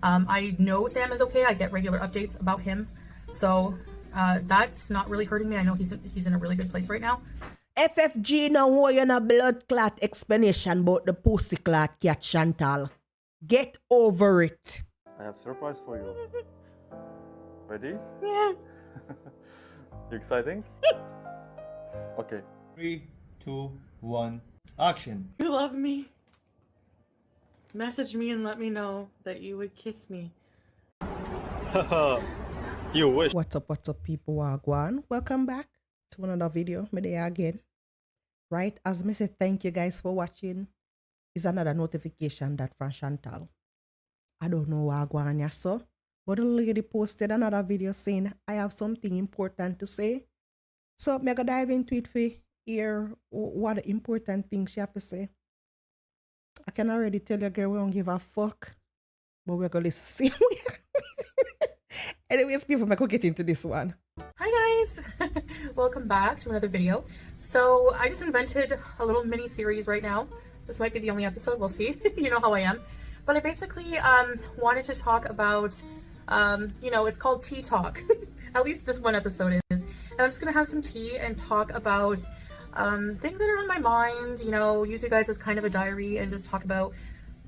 I know Sam is okay. I get regular updates about him. So that's not really hurting me. I know he's in a really good place right now. FFG now want you a blood clot explanation about the pussy clot cat Chantal. Get over it. I have surprise for you. Ready? Yeah. You exciting? Okay. 3, 2, 1, action. You love me. Message me and let me know that you would kiss me. You wish. What's up people, wagwan? Welcome back to another video. Me there again. Right, as me say thank you guys for watching. Is another notification that from Chantal. I don't know wagwan ya so, but the lady posted another video saying I have something important to say. So me go dive into it for hear what the important things she have to say. I can already tell you girl we don't give a fuck, but we're gonna listen. Anyways, people, I'm gonna get into this one. Hi guys! Welcome back to another video. So I just invented a little mini series right now. This might be the only episode, we'll see. You know how I am. But I basically wanted to talk about, you know, it's called Tea Talk. At least this one episode is. And I'm just gonna have some tea and talk about things that are on my mind, you know, use you guys as kind of a diary and just talk about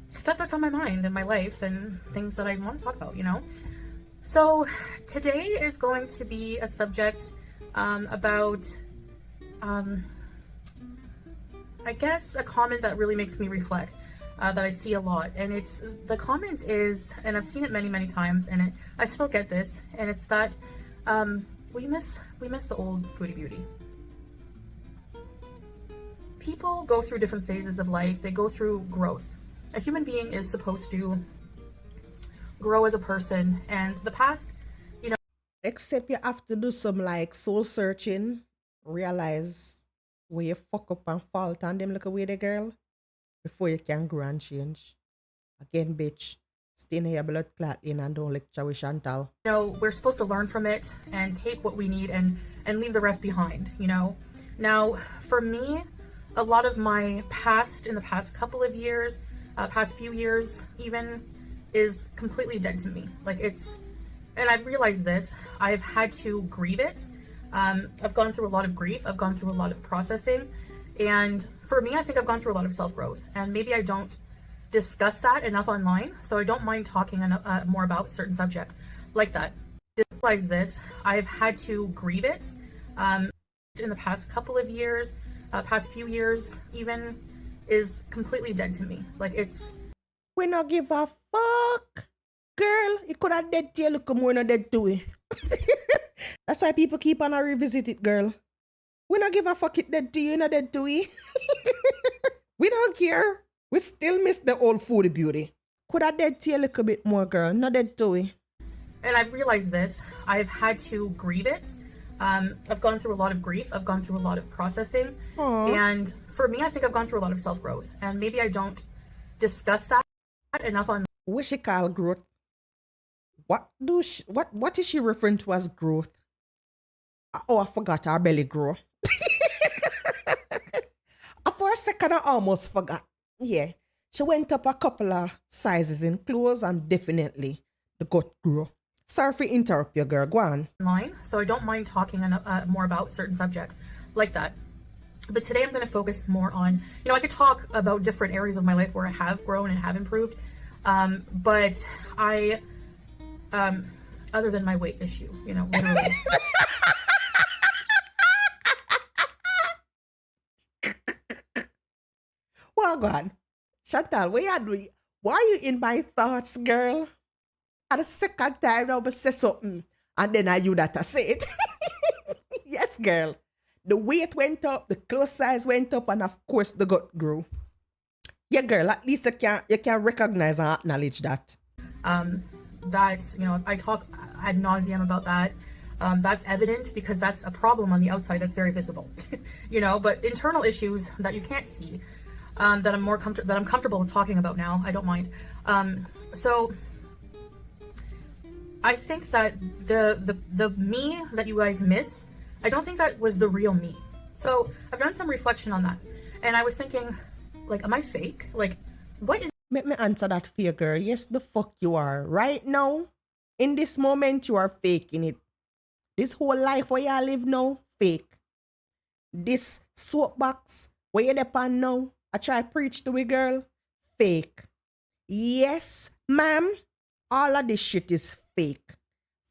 stuff that's on my mind in my life and things that I want to talk about, you know. So today is going to be a subject about, I guess, a comment that really makes me reflect, that I see a lot. And it's, the comment is, and I've seen it many times, and I still get this, and it's that we miss the old Foodie Beauty. People go through different phases of life. They go through growth. A human being is supposed to grow as a person, and the past, you know, Except you have to do some like soul searching, realize where you fuck up and fault and them look away the girl before you can grow and change. Again, bitch, stay in your blood clot in and don't lecture with Chantal. you know, we're supposed to learn from it and take what we need and leave the rest behind, you know. Now for me, a lot of my past in the past couple of years, past few years even, is completely dead to me. Like it's, and I've realized this, I've had to grieve it. I've gone through a lot of grief. I've gone through a lot of processing. And for me, I think I've gone through a lot of self-growth, and maybe I don't discuss that enough online. So I don't mind talking more about certain subjects like that. Just realize this, I've had to grieve it. In the past couple of years, past few years even, is completely dead to me. Like it's, We not give a fuck. Girl, you could have dead to you, look more not dead to it. That's why people keep on a revisit it, girl. We not give a fuck it dead to you, not dead to it. We don't care. We still miss the old Foodie Beauty. Could have dead to you a little bit more, girl, not dead to it. and I've realized this, I've had to grieve it. I've gone through a lot of grief. I've gone through a lot of processing. Aww. And for me, I think I've gone through a lot of self-growth, and maybe I don't discuss that enough on. What she call growth? What is she referring to as growth? Oh, I forgot her belly grow. For a second, I almost forgot. Yeah, she went up a couple of sizes in clothes, and definitely the gut grew. Sorry for interrupt you, girl. Go on. Online, so I don't mind talking more about certain subjects like that. But today I'm going to focus more on, you know, I could talk about different areas of my life where I have grown and have improved, but I, other than my weight issue, you know, literally. Well, go on. Chantal, what you doing? Why are you in my thoughts, girl? At the second time, I will say something, and then I you that I say it. Yes, girl. The weight went up, the clothes size went up, and of course the gut grew. Yeah, girl, at least you can recognize and acknowledge that. That's, you know, I talk ad nauseum about that. That's evident because that's a problem on the outside that's very visible, you know, but internal issues that you can't see, that I'm comfortable with talking about now, I don't mind. So I think that the me that you guys miss, I don't think that was the real me. So I've done some reflection on that, and I was thinking, like, am I fake? Like, what is Make me answer that for you, girl. Yes, the fuck you are. Right now, in this moment, you are faking it. This whole life where you live now, fake. This soapbox where you depend now, I try preach to a girl, fake. Yes, ma'am, all of this shit is fake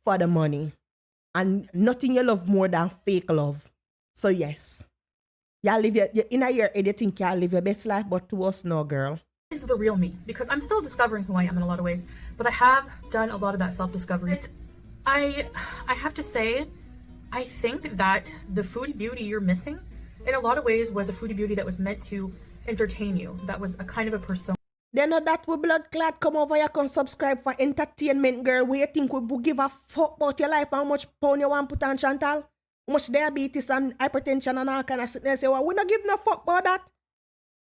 for the money. And nothing you love more than fake love. So yes, you live in a year, you think you live your best life, but to us, no, girl. This is the real me, because I'm still discovering who I am in a lot of ways, but I have done a lot of that self-discovery. I have to say, I think that the Foodie Beauty you're missing, in a lot of ways, was a Foodie Beauty that was meant to entertain you. That was a kind of a persona. Then that we blood clot come over here, come subscribe for entertainment, girl. Where you think we will give a fuck about your life? How much pound you want put on, Chantal? How much diabetes and hypertension and all kind of sickness? Say, well, we not give no fuck about that.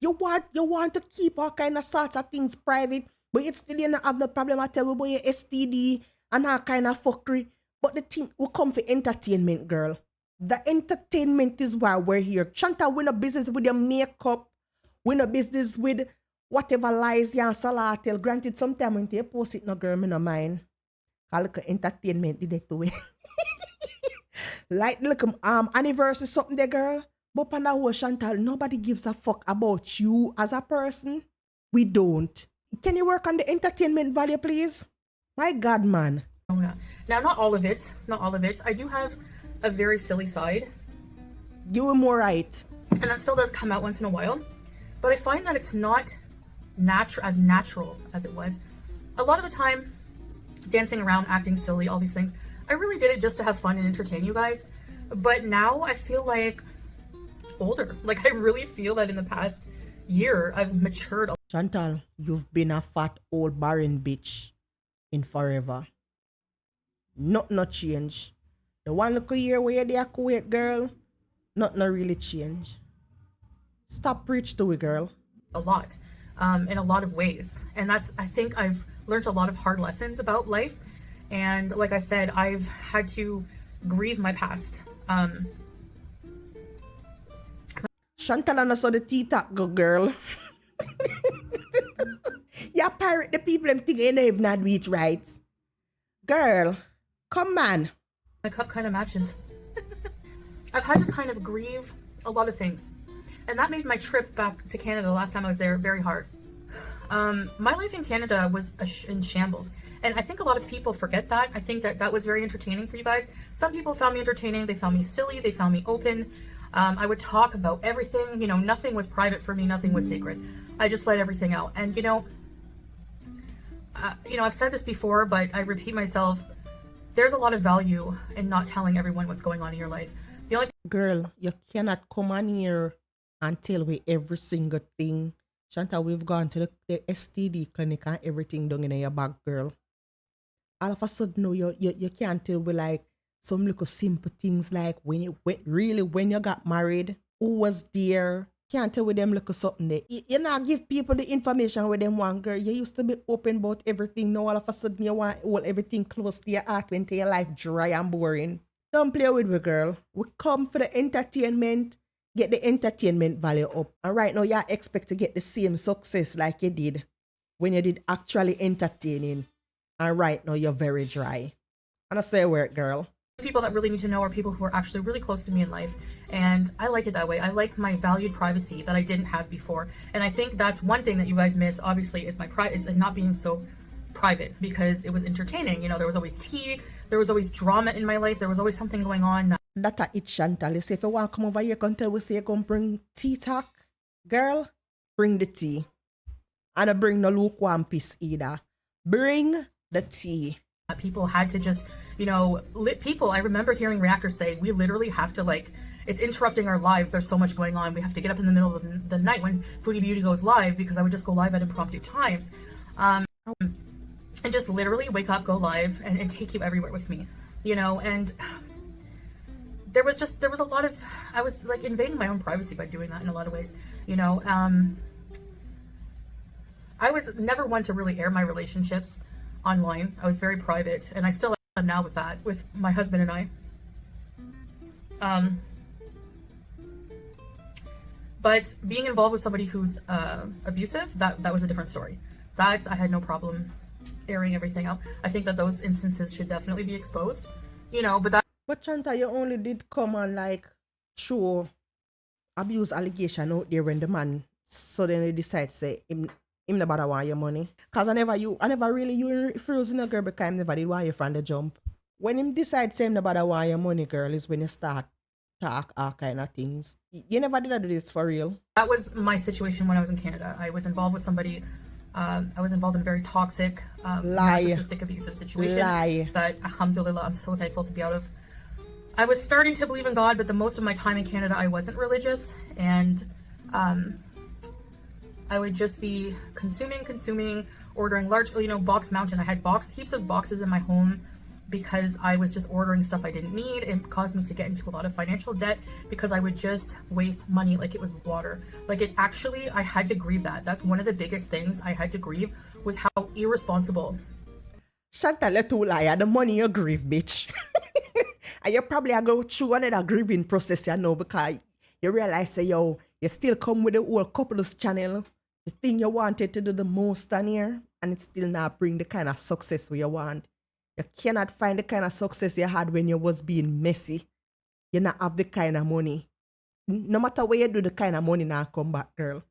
You want to keep all kind of sorts of things private, but it's still you not have the problem. I tell you about your STD and all kind of fuckery. But the thing will come for entertainment, girl. The entertainment is why we're here. Chantal, we're no business with your makeup. We're no business with whatever lies you and Salah tell. Granted, sometimes when they post it, no girl, me no mind. I look at entertainment did it to it. Like look anniversary something there, girl. But on that whole Chantal, nobody gives a fuck about you as a person. We don't. Can you work on the entertainment value, please? My God, man. Now, not all of it. Not all of it. I do have a very silly side. You were more right. And that still does come out once in a while. But I find that it's not as natural as it was. A lot of the time, dancing around, acting silly, all these things, I really did it just to have fun and entertain you guys. But now I feel like older. Like I really feel that in the past year, I've matured. Chantal, you've been a fat old barren bitch in forever. Not change. The one look here where you're there, Kuwait girl, not really change. Stop preach to it, girl. A lot, in a lot of ways. And I think I've learned a lot of hard lessons about life. And like I said, I've had to grieve my past. Chantal and I saw the T-Tac go, girl. You pirate the people and think you know if not reach right. Girl, come on. My cup kind of matches. I've had to kind of grieve a lot of things. And that made my trip back to Canada the last time I was there very hard. My life in Canada was in shambles. And I think a lot of people forget that. I think that was very entertaining for you guys. Some people found me entertaining. They found me silly. They found me open. I would talk about everything. You know, nothing was private for me. Nothing was secret. I just let everything out. And, you know, I've said this before, but I repeat myself. There's a lot of value in not telling everyone what's going on in your life. The only girl, you cannot come on here and tell me every single thing. Chantal, we've gone to the STD clinic and everything done in your bag, girl. All of a sudden, no, you can't tell me like some little simple things like when you got married, who was there. Can't tell with them little something there. You not give people the information with them one, girl. You used to be open about everything. Now all of a sudden you want hold everything close to your heart when your life dry and boring. Don't play with me, girl. We come for the entertainment. Get the entertainment value up. And right now, you expect to get the same success like you did when you did actually entertaining. And right now, you're very dry. And I say a word, girl. people that really need to know are people who are actually really close to me in life. And I like it that way. I like my valued privacy that I didn't have before. And I think that's one thing that you guys miss, obviously, is my is not being so private, because it was entertaining. You know, there was always tea, there was always drama in my life, there was always something going on. That's it, Chantal. You say if you want to come over here, come tell we say you come bring tea talk. Girl, bring the tea. And I bring no lukewarm piece either. Bring the tea. People had to just, you know, people, I remember hearing reactors say, we literally have to, like, it's interrupting our lives. There's so much going on. We have to get up in the middle of the night when Foodie Beauty goes live, because I would just go live at impromptu times. And just literally wake up, go live, and take you everywhere with me, you know. And there was a lot of, I was like invading my own privacy by doing that in a lot of ways, you know. I was never one to really air my relationships online. I was very private, and I still am now with that, with my husband and I. But being involved with somebody who's abusive, that was a different story. That I had no problem airing everything out. I think that those instances should definitely be exposed, you know, but that. But Chanta, you only did come and like show abuse allegation out there when the man suddenly decide to say him never want your money. Cause I never really you frozen a girl because I never did want you from the jump. When him decide say him never want your money, girl, is when you start talk all kind of things. You never did do this for real. That was my situation when I was in Canada. I was involved with somebody. I was involved in a very toxic, narcissistic, abusive situation. That, alhamdulillah, I'm so thankful to be out of. I was starting to believe in God, but the most of my time in Canada, I wasn't religious, and I would just be consuming, ordering large, box mountain. I had heaps of boxes in my home because I was just ordering stuff I didn't need. It caused me to get into a lot of financial debt because I would just waste money like it was water. Like it actually, I had to grieve that. That's one of the biggest things I had to grieve, was how irresponsible. Shanta, let you lie. The money you grieve, bitch. And you probably are going through another grieving process, you know, because you realize, say, yo, you still come with the whole couples channel, the thing you wanted to do the most on here, and it still not bring the kind of success we you want. You cannot find the kind of success you had when you was being messy. You not have the kind of money. No matter where you do, the kind of money now come back, girl.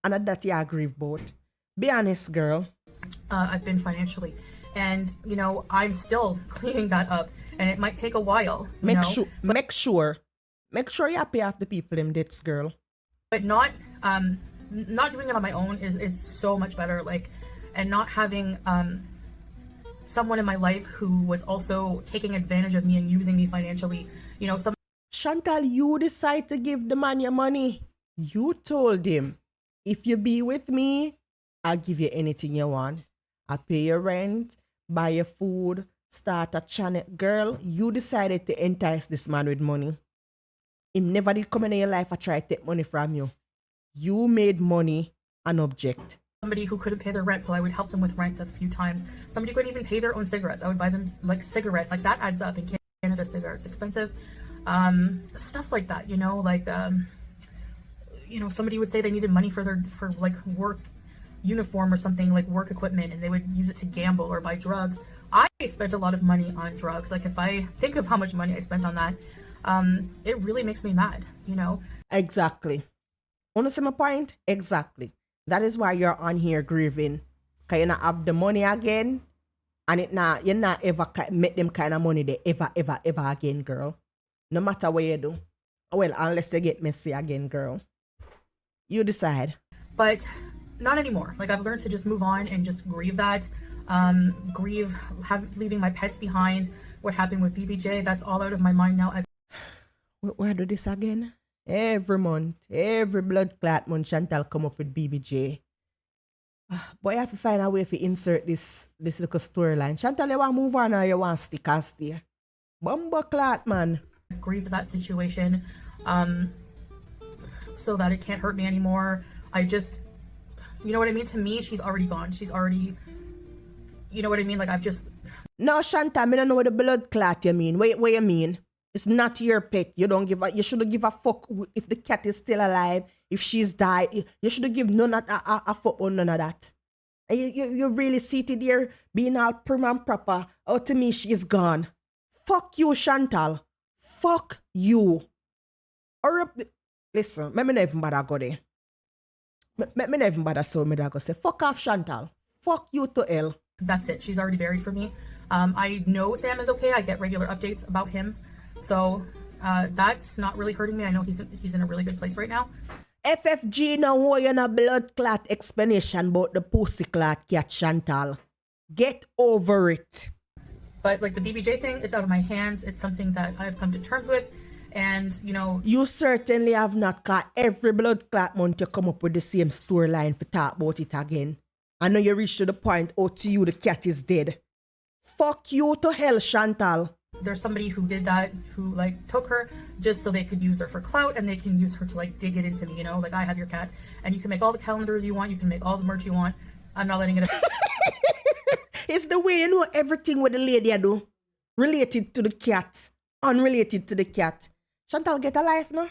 And that you grieve about. Be honest, girl. I've been financially. And, I'm still cleaning that up. And it might take a while. Make sure you pay off the people in debts, girl. But not doing it on my own is so much better. Like, and not having someone in my life who was also taking advantage of me and using me financially. Chantal, you decide to give the man your money. You told him, if you be with me, I'll give you anything you want. I'll pay your rent, buy your food, start a channel. Girl, you decided to entice this man with money. Him never did come in your life and try to take money from you. You made money an object. Somebody who couldn't pay their rent, so I would help them with rent a few times. Somebody couldn't even pay their own cigarettes. I would buy them like cigarettes. Like that adds up. In Canada, cigarettes expensive. Stuff like that, somebody would say they needed money for work uniform or something, like work equipment, and they would use it to gamble or buy drugs. I spent a lot of money on drugs. Like if I think of how much money I spent on that, it really makes me mad, Exactly. Understand my point? Exactly. That is why you're on here grieving. Because you not have the money again. And you're not ever make them kind of money they ever again, girl. No matter what you do. Well, unless they get messy again, girl. You decide. But not anymore. Like I've learned to just move on and just grieve that. Leaving my pets behind. What happened with BBJ, that's all out of my mind now. Where do this again? Every month, every blood clot month, Chantal come up with BBJ. But you have to find a way to insert this little storyline. Chantal, you want to move on or you want to stick and stay? Bumbo clot, man. Grieve that situation so that it can't hurt me anymore. I just, you know what I mean? To me, she's already gone. She's already, you know what I mean? Like I've just... No, Chantal, I don't know what the blood clot you mean. What you mean? It's not your pet. You shouldn't give a fuck if the cat is still alive, if she's died. You shouldn't give none of a fuck on none of that. And you really seated here being all prim and proper. Oh, to me, she's gone. Fuck you, Chantal. Fuck you. Or listen, me not even bother go there. Me not even bother so me that go say, fuck off, Chantal. Fuck you to hell. That's it. She's already buried for me. I know Sam is okay. I get regular updates about him. So that's not really hurting me. I know he's in a really good place right now. FFG now want you a blood clot explanation about the pussy clot cat, Chantal. Get over it. But like the BBJ thing, it's out of my hands. It's something that I've come to terms with. And, You certainly have not, caught every blood clot month you come up with the same storyline to talk about it again. I know you reached to the point, to you, the cat is dead. Fuck you to hell, Chantal. There's somebody who did that, who took her just so they could use her for clout and they can use her to dig it into me, Like I have your cat and you can make all the calendars you want. You can make all the merch you want. I'm not letting it. It's the way you know everything with the lady I do. Related to the cat. Unrelated to the cat. Chantal, get a life now.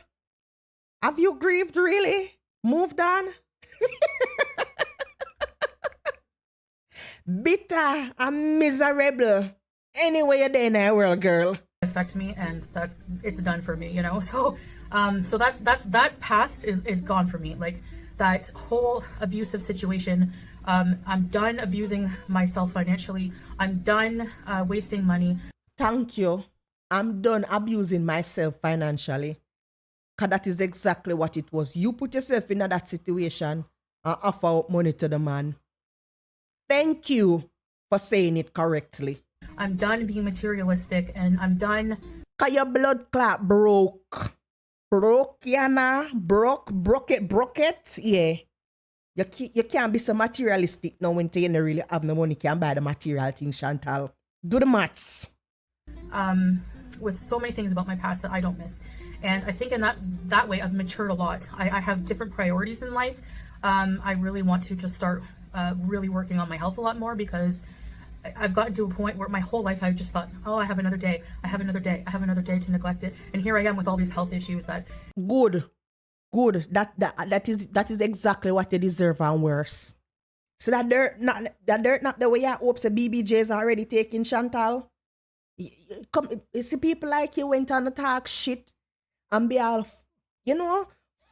Have you grieved really? Moved on? bitter and miserable. Anyway, you're there in the world, girl. Affect me, and it's done for me, you know. So that past is gone for me. Like that whole abusive situation. I'm done abusing myself financially. I'm done wasting money. Thank you. I'm done abusing myself financially. Because that is exactly what it was. You put yourself in that situation and offer out money to the man. Thank you for saying it correctly. I'm done being materialistic, and I'm done. Cause your blood clot broke. Broke, Yana. Broke it. Yeah. You can't be so materialistic now when you don't really have no money. You can't buy the material things, Chantal. Do the maths. With so many things about my past that I don't miss. And I think in that way I've matured a lot. I have different priorities in life. I really want to just start really working on my health a lot more, because I've gotten to a point where my whole life I just thought, oh, I have another day to neglect it. And here I am with all these health issues that... Good. That is exactly what you deserve and worse. So that dirt not the way you hope the BBJ's already taking, Chantal. You see people like you went on to talk shit and be all,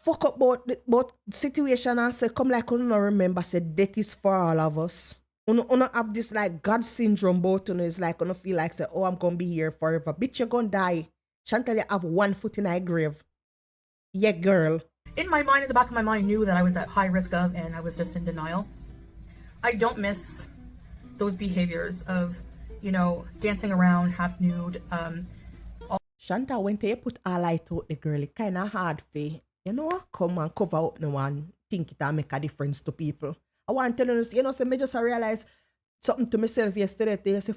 fuck up about situation and say, come like you don't remember, say death is for all of us. You have this like God syndrome both on is like you feel like say, oh, I'm gonna be here forever. Bitch, you're gonna die. Chantal, you have one foot in a grave. Yeah, girl. In my mind, in the back of my mind, knew that I was at high risk of, and I was just in denial. I don't miss those behaviors of, dancing around half nude. Chantal, when they put all light out the girl, it kind of hard for, come and cover up no one, think it and make a difference to people. I want to tell you, so me just realize something to myself yesterday. They say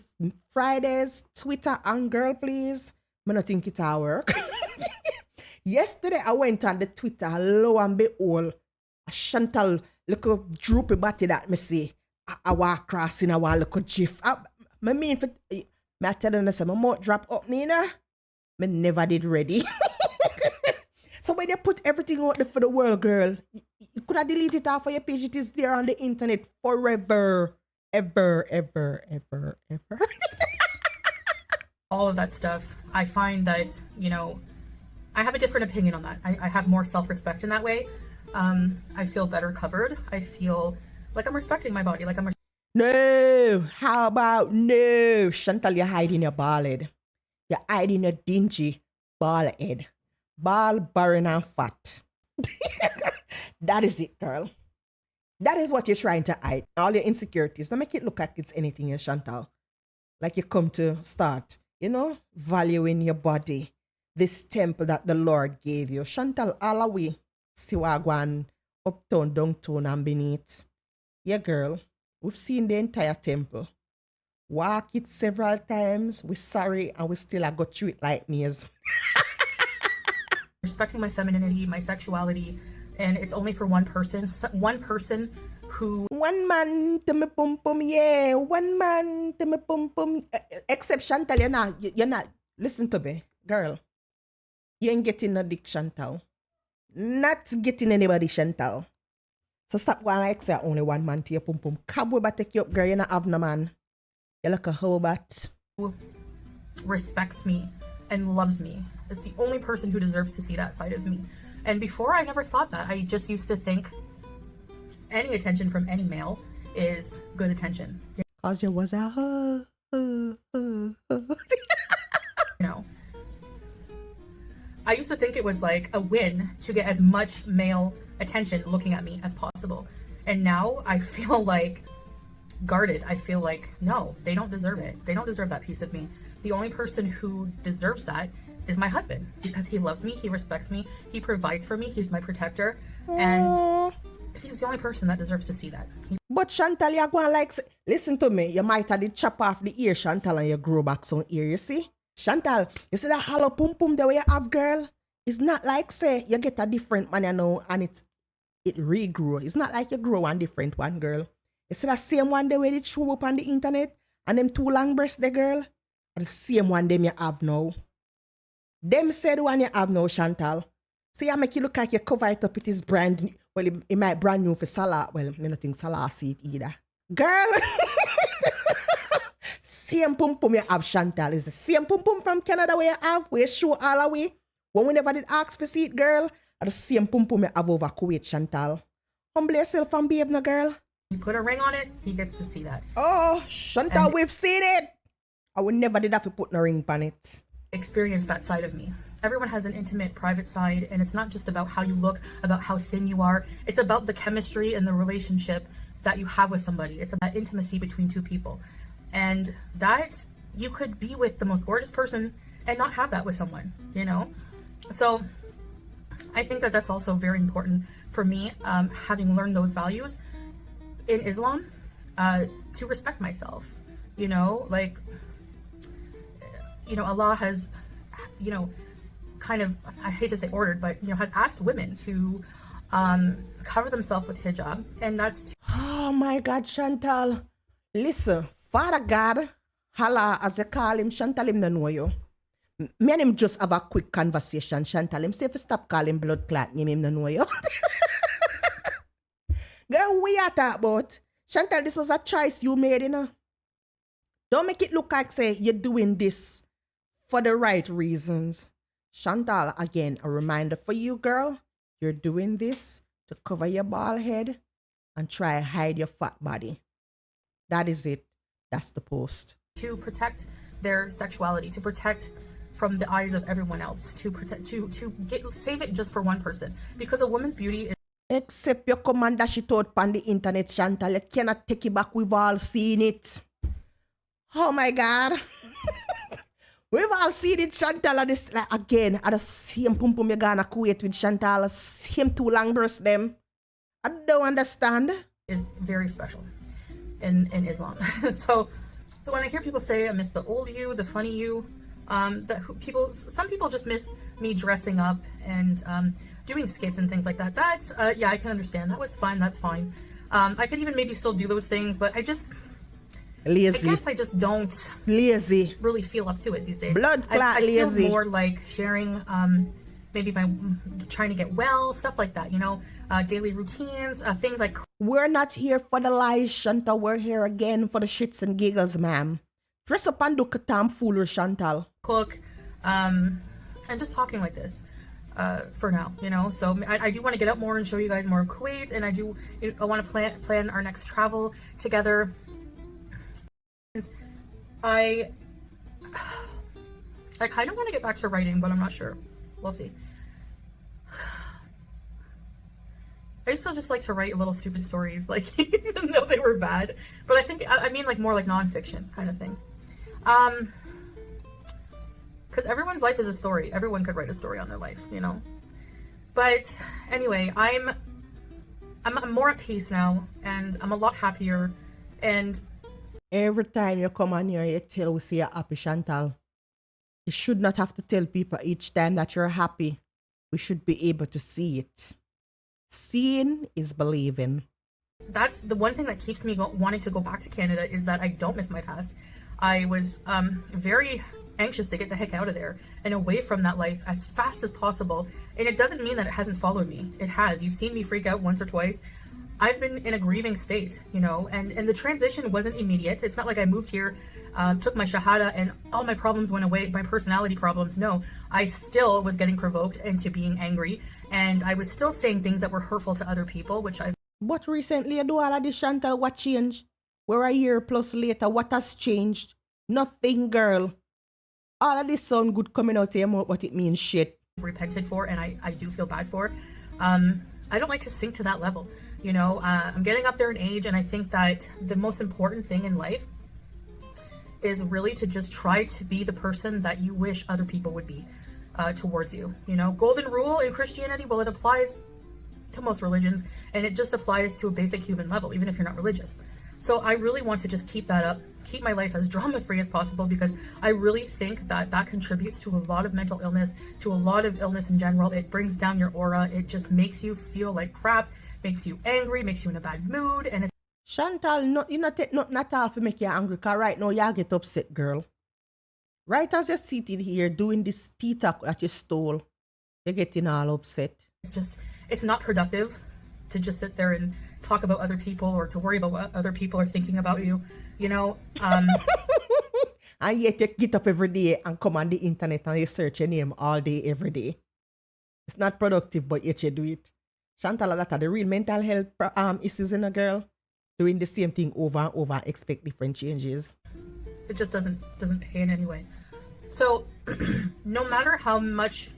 Fridays, Twitter and Gorlplease. I don't think it will work. Yesterday, I went on the Twitter, lo and behold, Chantal, look a droopy body that me see. I walk crossing, I want look a gif. I tell you, my mouth drop up, Nina. Me never did ready. So when you put everything out there for the world, girl, you could have deleted it off of your page. It is there on the internet forever. Ever. All of that stuff. I find that, I have a different opinion on that. I have more self-respect in that way. I feel better covered. I feel like I'm respecting my body. No, how about no? Chantal, you're hiding your bald head. You're hiding your dingy bald head. Bald, barren, and fat. That is it, girl. That is what you're trying to hide. All your insecurities. Don't make it look like it's anything, Chantal. Like you come to start, valuing your body. This temple that the Lord gave you. Chantal, all the way. Still going uptown, downtown, and beneath. Yeah, girl. We've seen the entire temple. Walk it several times. We're sorry, and we still go through it like maze. Respecting my femininity, my sexuality, and it's only for one person. One person who... One man to me pum pum, yeah. One man to me pum pum. Except Chantal, you're not. Listen to me, girl. You ain't getting no dick, Chantal. Not getting anybody, Chantal. So stop going like say only one man to your pum pum. Cowboy but take you up, girl. You not have no man. You like a hobart. Respects me and loves me. It's the only person who deserves to see that side of me. And before, I never thought that. I just used to think any attention from any male is good attention. Cause you was a I used to think it was like a win to get as much male attention looking at me as possible. And now I feel like guarded. I feel like, no, they don't deserve it. They don't deserve that piece of me. The only person who deserves that is my husband, because he loves me, he respects me, he provides for me, he's my protector, and he's the only person that deserves to see that. But Chantal, you're going like, listen to me, you might have to chop off the ear, Chantal, and you grow back some ear, you see? Chantal, you see that hollow pum pum the way you have, girl? It's not like, say, you get a different man, and it regrow. It's not like you grow one different one, girl. You see that same one the way they show up on the internet, and them two long breasts, the girl, are the same one them you have now. Them said one you have now, Chantal. See, I make you look like you cover it up. It is brand new. Well, it might brand new for Salah. Well, I don't think Salah see it either. Girl, same pum pum you have, Chantal. Is the same pum pum from Canada where you have, where you show all away. When we never did ask for see it, girl. Are the same pum pum you have over Kuwait, Chantal. Humble yourself and behave, no girl. You put a ring on it, he gets to see that. Oh, Chantal, we've seen it. I would never did have to put no ring on it. Experience that side of me. Everyone has an intimate, private side, and it's not just about how you look, about how thin you are. It's about the chemistry and the relationship that you have with somebody. It's about intimacy between two people. And that, you could be with the most gorgeous person and not have that with someone, you know? So I think that that's also very important for me, having learned those values in Islam, to respect myself, you know, like, you know, Allah has, you know, kind of, I hate to say ordered, but, you know, has asked women to cover themselves with hijab, and that's oh my God, Chantal. Listen, Father God, Allah, as you call him, Chantal, him don't know you. Me and him just have a quick conversation, Chantal. Him say if you stop calling blood clot name, him don't know you. Girl, we are talking about? Chantal, this was a choice you made, you know. Don't make it look like, say, you're doing this for the right reasons. Chantal, again, a reminder for you, girl. You're doing this to cover your bald head and try hide your fat body. That is it. That's the post. to protect their sexuality, to protect from the eyes of everyone else, to protect, to save it just for one person, because a woman's beauty is. Except your commander she told on the internet, Chantal, you cannot take it back. We've all seen it. Oh my God. We've all seen it, Chantal, and this, like, again, at the same pum pum you're gonna create with Chantal, same two long breasts them. I don't understand. Is very special in Islam. so when I hear people say I miss the old you, the funny you, some people just miss me dressing up and doing skits and things like that. That's yeah, I can understand. That was fun. That's fine. I could even maybe still do those things, but I guess I just don't really feel up to it these days. Blood clot I lazy. feel more like sharing maybe by trying to get well, stuff like that, you know, daily routines, things like. We're not here for the lies, Chantal. We're here again for the shits and giggles, ma'am. Dress up and do tomfoolery, Chantal. Cook, and just talking like this for now, you know. So I do want to get out more and show you guys more of Kuwait, and I want to plan our next travel together. I kind of want to get back to writing, but I'm not sure. We'll see. I still just like to write little stupid stories, like, even though they were bad. But I mean like more like nonfiction kind of thing. Because everyone's life is a story. Everyone could write a story on their life, you know. But anyway, I'm more at peace now, and I'm a lot happier. And every time you come on here, you tell we say you're happy, Chantal. You should not have to tell people each time that you're happy. We should be able to see it. Seeing is believing. That's the one thing that keeps me wanting to go back to Canada, is that I don't miss my past. I was very anxious to get the heck out of there and away from that life as fast as possible. And it doesn't mean that it hasn't followed me. It has. You've seen me freak out once or twice. I've been in a grieving state, you know, and the transition wasn't immediate. It's not like I moved here, took my shahada, and all my problems went away, my personality problems. No, I still was getting provoked into being angry, and I was still saying things that were hurtful to other people, which I've. But recently, you do all of this, Chantal. What changed? We're a year plus later. What has changed? Nothing, girl. All of this sound good coming out of your mouth, but it means shit. Repented for, and I do feel bad for. I don't like to sink to that level. You know, I'm getting up there in age, and I think that the most important thing in life is really to just try to be the person that you wish other people would be towards you. You know, golden rule in Christianity, well, it applies to most religions, and it just applies to a basic human level, even if you're not religious. So I really want to just keep that up, keep my life as drama-free as possible, because I really think that that contributes to a lot of mental illness, to a lot of illness in general. It brings down your aura. It just makes you feel like crap, makes you angry, makes you in a bad mood, and it's. Chantal, you not take nothing at all for make you angry, because right now you get upset, girl. Right as you're seated here doing this tea talk that you stole, you're getting all upset. It's not productive to just sit there and talk about other people, or to worry about what other people are thinking about you, you know. And yet you get up every day and come on the internet and you search your name all day, every day. It's not productive, but yet you do it. Chantal, that are the real mental health issues in a girl. Doing the same thing over and over and expect different changes. It just doesn't pay in any way. So no matter how much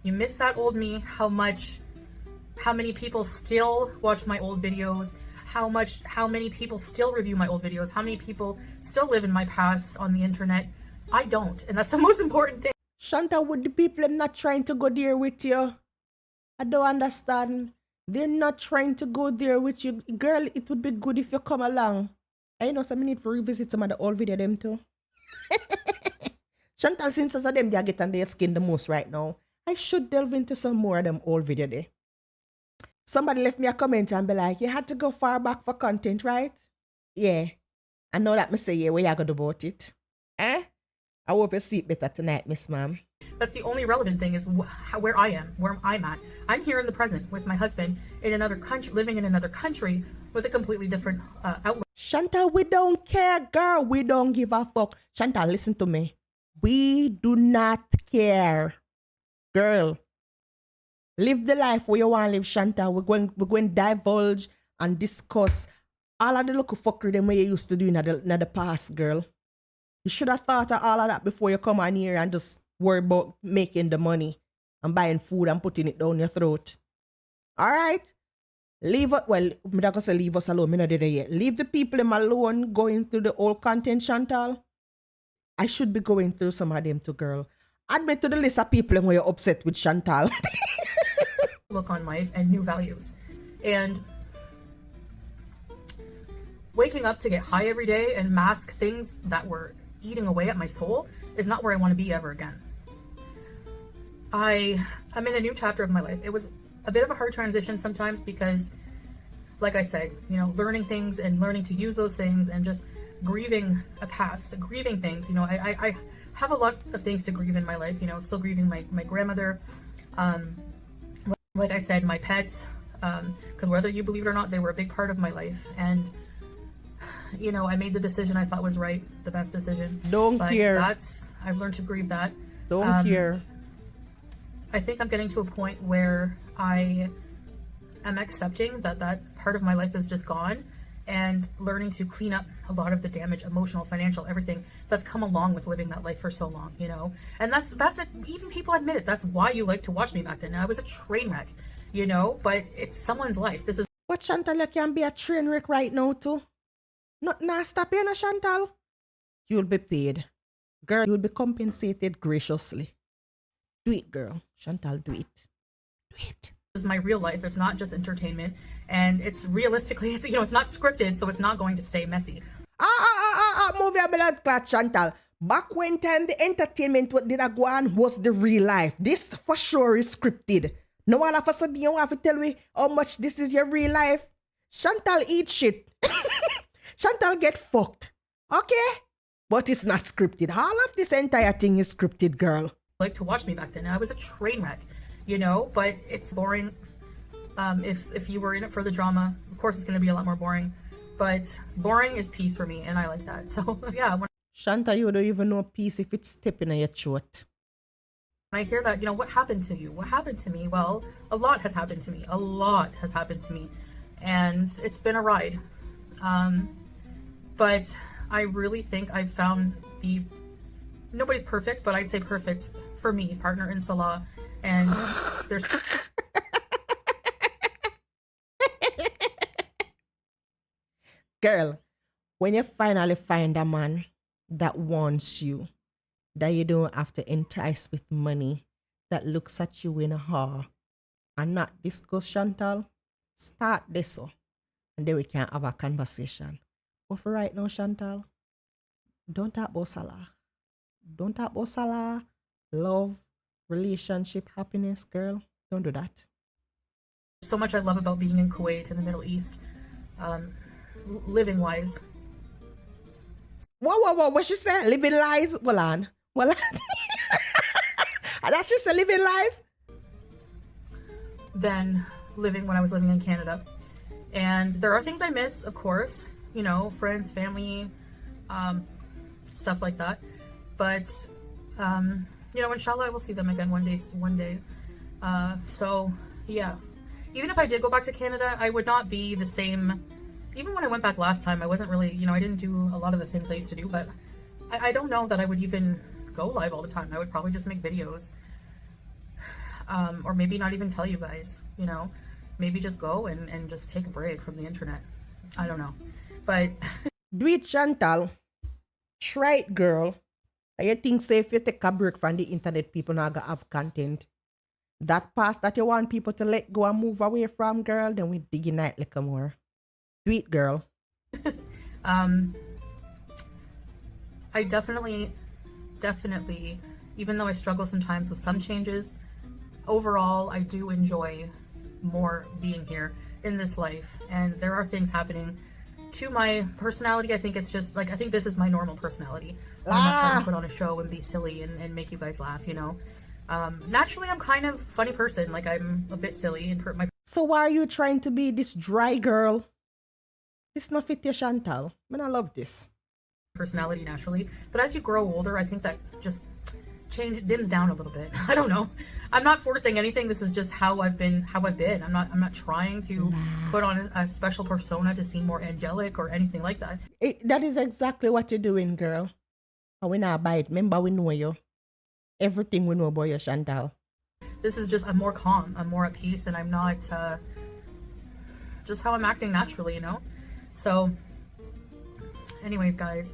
you miss that old me, how many people still watch my old videos, how many people still review my old videos, how many people still live in my past on the internet, I don't. And that's the most important thing. Shanta, would the people not trying to go there with you? I don't understand. They're not trying to go there with you. Girl, it would be good if you come along. I know some need to revisit some of the old video them too. Chantal, since some of them they are getting their skin the most right now, I should delve into some more of them old video there. Somebody left me a comment and be like, you had to go far back for content, right? Yeah. I know that me say, yeah, what you gonna do about it? Eh? I hope you sleep better tonight, Miss Ma'am. That's the only relevant thing is where I am, where I'm at. I'm here in the present with my husband in another country, living in another country with a completely different outlook. Chantal, we don't care, girl. We don't give a fuck. Chantal, listen to me. We do not care. Girl, live the life where you want to live, Chantal. We're going to divulge and discuss all of the little fuckery them way you used to do in the past, girl. You should have thought of all of that before you come on here and just worry about making the money and buying food and putting it down your throat. All right? Leave it. Well, I'm not going to say leave us alone. I'm not there yet. Leave the people them alone going through the old content, Chantal. I should be going through some of them too, girl. Admit to the list of people where you're upset with Chantal. Look on life and new values. And waking up to get high every day and mask things that were eating away at my soul is not where I want to be ever again. I'm in a new chapter of my life. It was a bit of a hard transition sometimes because, like I said, you know, learning things and learning to use those things and just grieving a past, grieving things. You know, I have a lot of things to grieve in my life. You know, still grieving my grandmother. Like I said, my pets, because whether you believe it or not, they were a big part of my life. And you know, I made the decision I thought was right, the best decision. Don't care. I've learned to grieve that. Don't care. I think I'm getting to a point where I am accepting that part of my life is just gone and learning to clean up a lot of the damage, emotional, financial, everything that's come along with living that life for so long, you know? And that's it. Even people admit it. That's why you like to watch me back then. I was a train wreck, you know, but it's someone's life. This is. But Chantal, you can be a train wreck right now too. Not stop you, na Chantal. You'll be paid. Girl, you'll be compensated graciously. Do it, girl. Chantal, do it. Do it. This is my real life. It's not just entertainment. And it's realistically, it's, you know, it's not scripted, so it's not going to stay messy. Move your blood clot, Chantal. Back when time the entertainment what did I go on was the real life. This for sure is scripted. No one of a sudden you have to tell me how much this is your real life. Chantal eat shit. Chantal get fucked. Okay? But it's not scripted. All of this entire thing is scripted, girl. Like to watch me back then. I was a train wreck, you know, but it's boring. If you were in it for the drama, of course it's going to be a lot more boring. But boring is peace for me, and I like that. So, yeah. Chantal, you don't even know peace if it's stepping in your throat. When I hear that, you know, what happened to you? What happened to me? Well, a lot has happened to me. A lot has happened to me. And it's been a ride. But I really think I've found nobody's perfect, but I'd say perfect for me, partner in Salah. And there's girl, when you finally find a man that wants you, that you don't have to entice with money, that looks at you in a awe and not discuss, Chantal, start this so, and then we can have a conversation. But for right now, Chantal, don't talk about Salah. Don't talk about Salah, love, relationship, happiness, girl. Don't do that. so much I love about being in Kuwait in the Middle East, living wise. Whoa, what she said? Living lies? Well on. That's just a living lies? Than living when I was living in Canada. And there are things I miss, of course, you know, friends, family, stuff like that. But you know, inshallah I will see them again one day. So yeah, even if I did go back to Canada, I would not be the same. Even when I went back last time, I wasn't really, you know, I didn't do a lot of the things I used to do, but I don't know that I would even go live all the time. I would probably just make videos. Or maybe not even tell you guys, you know, maybe just go and just take a break from the internet. I don't know, but Do it, Chantal. Try it, girl. You think say if you take a break from the internet, people not gonna have content. That past that you want people to let go and move away from, girl, then we dig in it like more. Do it, girl. I definitely, even though I struggle sometimes with some changes, overall, I do enjoy more being here in this life. And there are things happening to my personality. I think it's just like, I think this is my normal personality. I'm not trying to put on a show and be silly and make you guys laugh, you know. Naturally, I'm kind of a funny person. Like, I'm a bit silly and my So why are you trying to be this dry girl? This not fit you, Chantal. Man, I love this. personality naturally. But as you grow older, I think that just dims down a little bit. I don't know. I'm not forcing anything. This is just how I've been. I'm not trying to put on a special persona to seem more angelic or anything like that. That is exactly what you're doing, girl. And we not buy it. Remember, we know you. Everything we know about you, Chantal. This is just, I'm more calm. I'm more at peace, and I'm not just how I'm acting naturally, you know? So anyways, guys,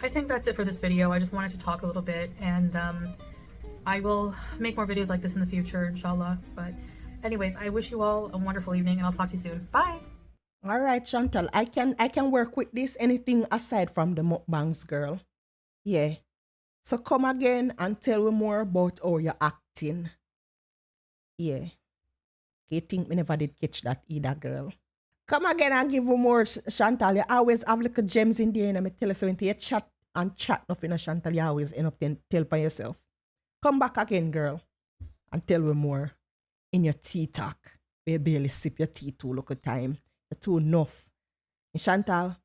I think that's it for this video. I just wanted to talk a little bit, and I will make more videos like this in the future, inshallah. But anyways, I wish you all a wonderful evening, and I'll talk to you soon. Bye. All right, Chantal. I can work with this. Anything aside from the mukbangs, girl. Yeah. So come again and tell me more about how you're acting. Yeah. You think me never did catch that either, girl. Come again and give me more, Chantal. You always have little gems in there, and I tell you, so when you chat nothing, Chantal, you always end up tell by yourself. Come back again, girl, and tell me more in your tea talk. You barely sip your tea too look at time. You're too enough. And Chantal,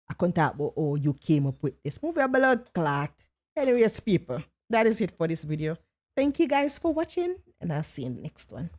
I can't talk about how you came up with this. Move your blood clot. Anyways, people, that is it for this video. Thank you guys for watching, and I'll see you in the next one.